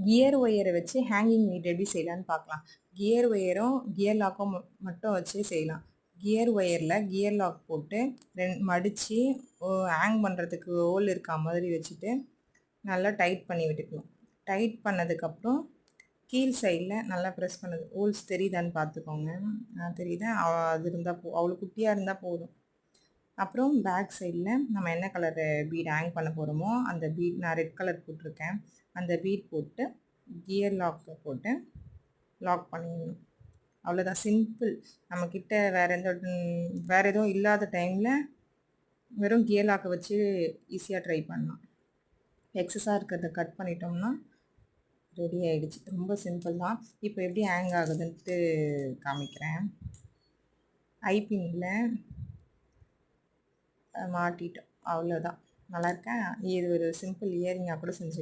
Gear ஒயரை வச்சு hanging NEET எப்படி செய்யலான்னு பார்க்கலாம். கியர் ஒயரும் கியர் லாக்கும் மட்டும் வச்சு செய்யலாம். கியர் ஒயரில் கியர் லாக் போட்டு மடித்து ஹேங் பண்ணுறதுக்கு ஹோல் இருக்கா மாதிரி வச்சுட்டு நல்லா டைட் பண்ணி விட்டுக்கணும். டைட் பண்ணதுக்கப்புறம் கீழ் சைடில் நல்லா ப்ரெஸ் பண்ணது ஹோல்ஸ் தெரியுதான்னு பார்த்துக்கோங்க. தெரியுதா? அது இருந்தால் அவ்வளோ குட்டியாக இருந்தால் போதும். அப்புறம் பேக் சைடில் நம்ம என்ன கலர் பீட் ஹேங் பண்ண போகிறோமோ அந்த பீட் நான் ரெட் கலர் போட்டிருக்கேன். அந்த பீட் போட்டு கியர் லாக்கை போட்டு லாக் பண்ணிடணும். அவ்வளோதான், சிம்பிள். நம்மக்கிட்ட வேறு எதுவும் இல்லாத டைமில் வெறும் கியர் லாக்கை வச்சு ஈஸியாக ட்ரை பண்ணலாம். எக்ஸஸாக இருக்கிறத கட் பண்ணிட்டோம்னா ரெடி ஆகிடுச்சு. ரொம்ப சிம்பிள் தான். இப்போ எப்படி ஹேங் ஆகுதுன்ட்டு காமிக்கிறேன். ஐபின்னில் மாட்டிட்டோம், அவ்வளோதான். நல்லா இருக்கா? இது ஒரு சிம்பிள் இயரிங்காக கூட செஞ்சு